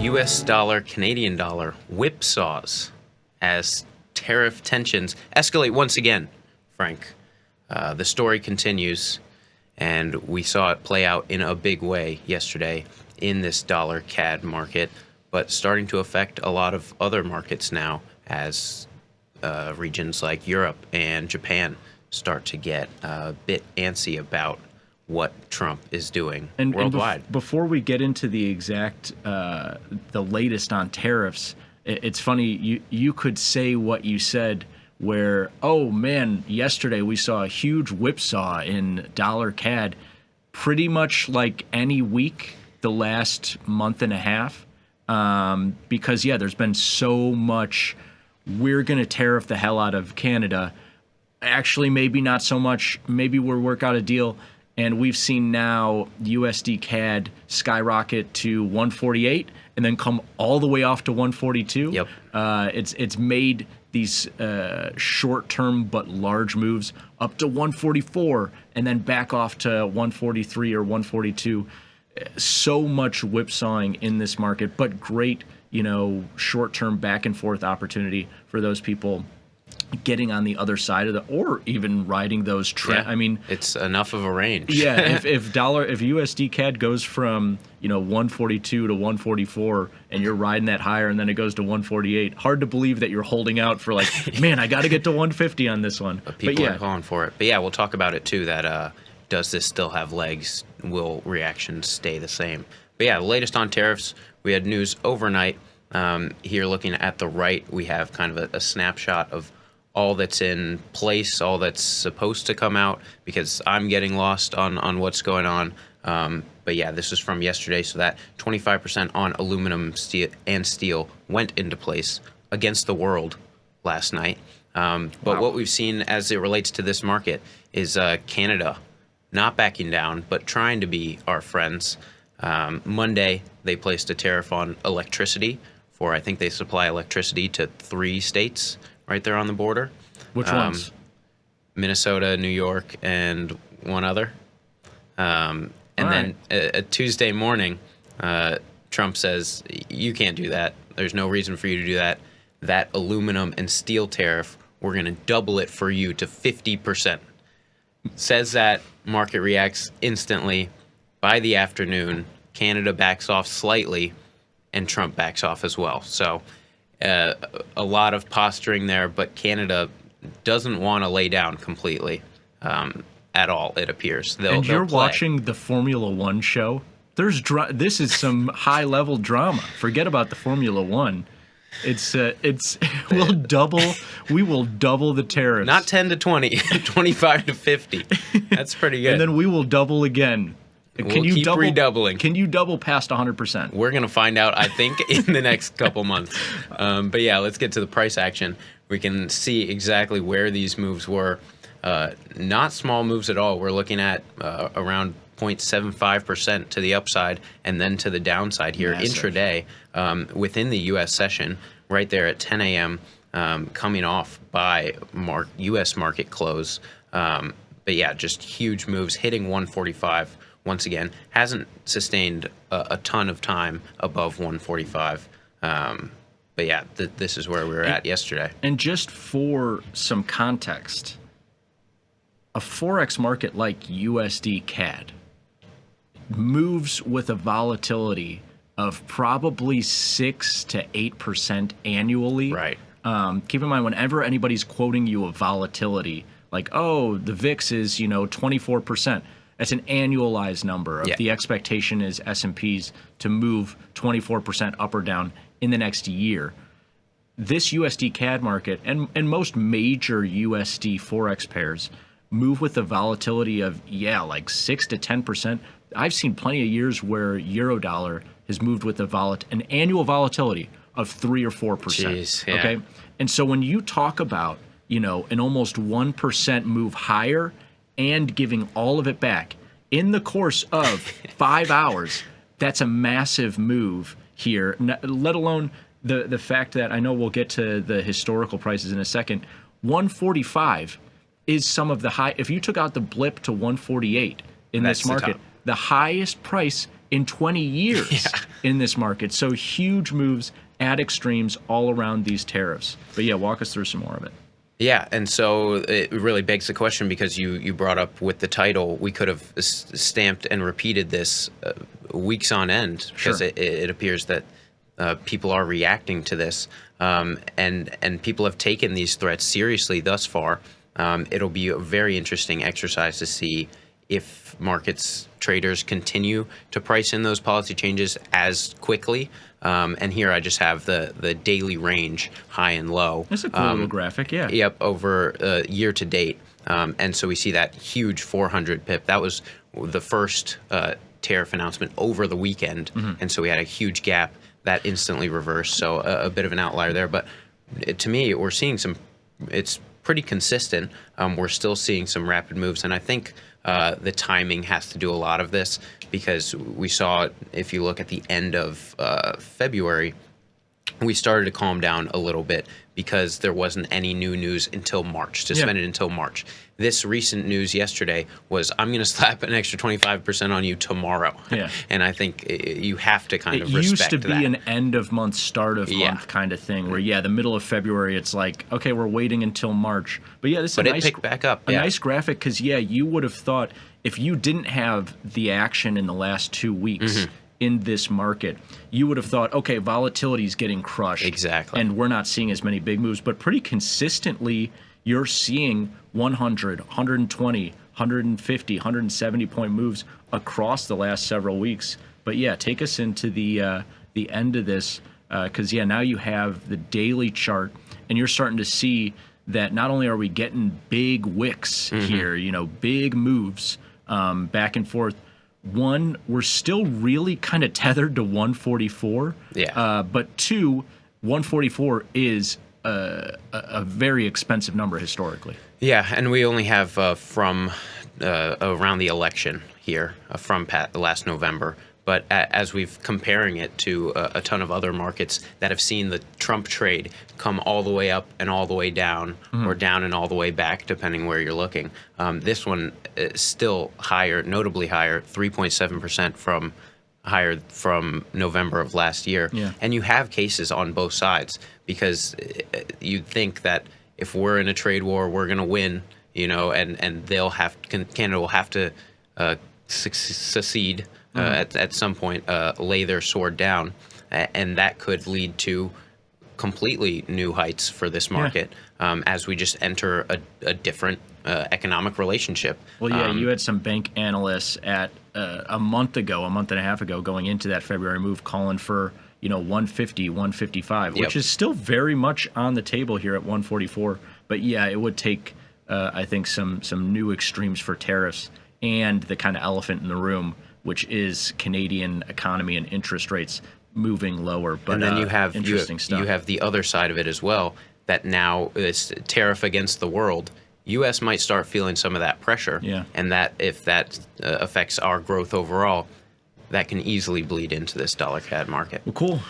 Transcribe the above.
US dollar, Canadian dollar whipsaws as tariff tensions escalate once again, Frank. The story continues, and we saw it play out in a big way yesterday in this dollar CAD market, but starting to affect a lot of other markets now as regions like Europe and Japan start to get a bit antsy about what Trump is doing worldwide. And before we get into the exact, the latest on tariffs, it's funny, you could say what you said where, oh man, yesterday we saw a huge whipsaw in dollar CAD pretty much like any week the last month and a half. Because, yeah, there's been so much, we're going to tariff the hell out of Canada. Actually, maybe not so much. Maybe we'll work out a deal. And we've seen now USD CAD skyrocket to 148 and then come all the way off to 142. Yep. It's made these short-term but large moves up to 144 and then back off to 143 or 142. So much whipsawing in this market, but great, short-term back and forth opportunity for those people getting on the other side of or even riding those trends. Yeah, I mean, it's enough of a range. Yeah, if USD CAD goes from 142 to 144 and you're riding that higher and then it goes to 148, hard to believe that you're holding out for man, I got to get to 150 on this one. People are calling for it. But yeah, we'll talk about it too. That does this still have legs? Will reactions stay the same? But yeah, the latest on tariffs. We had news overnight. Here, looking at the right, we have kind of a snapshot of all that's in place, all that's supposed to come out, because I'm getting lost on what's going on. But yeah, this is from yesterday, so that 25% on aluminum, steel went into place against the world last night. But what we've seen as it relates to this market is Canada not backing down, but trying to be our friends. Monday, they placed a tariff on electricity for, I think they supply electricity to 3 states right there on the border. Which ones? Minnesota, New York, and one other. And then Tuesday morning, Trump says, you can't do that. There's no reason for you to do that. That aluminum and steel tariff, we're going to double it for you to 50%. Says that, market reacts instantly. By the afternoon, Canada backs off slightly, and Trump backs off as well. So a lot of posturing there, but Canada doesn't want to lay down completely at all, it appears. And you're watching the Formula One show? This is some high-level drama. Forget about the Formula One. We will double the tariffs. Not 10 to 20, 25 to 50. That's pretty good. And then we will double again. We'll keep redoubling. Can you double past 100%? We're going to find out, I think, in the next couple months. But yeah, let's get to the price action. We can see exactly where these moves were. Not small moves at all. We're looking at around 0.75% to the upside and then to the downside here. Massive. Intraday within the U.S. session right there at 10 a.m. Coming off by U.S. market close. But yeah, just huge moves hitting 145. Once again, hasn't sustained a ton of time above 145. But yeah, this is where we were at yesterday. And just for some context, a forex market like USD CAD moves with a volatility of probably 6 to 8% annually. Right. Keep in mind, whenever anybody's quoting you a volatility, like, oh, the VIX is 24%. That's an annualized number. The expectation is S&Ps to move 24% up or down in the next year. This USD CAD market and most major USD Forex pairs move with a volatility of, like 6 to 10%. I've seen plenty of years where Eurodollar has moved with an annual volatility of 3 or 4%. Jeez, yeah. Okay? And so when you talk about, an almost 1% move higher and giving all of it back in the course of 5 hours, that's a massive move here, let alone the fact that, I know we'll get to the historical prices in a second, 145 is some of the high. If you took out the blip to 148 in this market, the highest price in 20 years in this market. So huge moves at extremes all around these tariffs. But yeah, walk us through some more of it. Yeah, and so it really begs the question, because you brought up with the title, we could have stamped and repeated this weeks on end, because it appears that people are reacting to this, and people have taken these threats seriously thus far. It'll be a very interesting exercise to see if markets traders continue to price in those policy changes as quickly. And here I just have the daily range, high and low. That's a cool little graphic, yeah. Yep, over year to date. And so we see that huge 400 pip. That was the first tariff announcement over the weekend. And so we had a huge gap that instantly reversed. So a bit of an outlier there. But to me, we're seeing it's pretty consistent. We're still seeing some rapid moves. And I think the timing has to do a lot of this, because we saw, if you look at the end of February, we started to calm down a little bit because there wasn't any new news until March, suspended until March. This recent news yesterday was, I'm going to slap an extra 25% on you tomorrow. Yeah. And I think you have to kind of respect that. It used to be an end of month, start of month kind of thing, where, the middle of February, it's like, okay, we're waiting until March. But yeah, this is a nice, picked back up. A nice graphic, because, you would have thought, if you didn't have the action in the last 2 weeks, in this market, you would have thought, okay, volatility is getting crushed. Exactly. And we're not seeing as many big moves, but pretty consistently, you're seeing 100, 120, 150, 170 point moves across the last several weeks. But yeah, take us into the end of this, because now you have the daily chart, and you're starting to see that not only are we getting big wicks here, big moves back and forth. One, we're still really kind of tethered to 144. Yeah. But two, 144 is a very expensive number historically. Yeah, and we only have from around the election here, from last November. But as we've comparing it to a ton of other markets that have seen the Trump trade come all the way up and all the way down, or down and all the way back, depending where you're looking, this one is still higher, notably higher, 3.7% higher from November of last year. Yeah. And you have cases on both sides, because you'd think that if we're in a trade war, we're going to win, and Canada will have to secede. At some point, lay their sword down, and that could lead to completely new heights for this market as we just enter a different economic relationship. Well, you had some bank analysts at a month and a half ago, going into that February move, calling for 150, 155, which is still very much on the table here at 144. But it would take I think some new extremes for tariffs, and the kind of elephant in the room, which is Canadian economy and interest rates moving lower. But and then you have interesting stuff. You have the other side of it as well, that now it's tariff against the world. U.S. might start feeling some of that pressure, and that if that affects our growth overall, that can easily bleed into this dollar CAD market. Well, cool.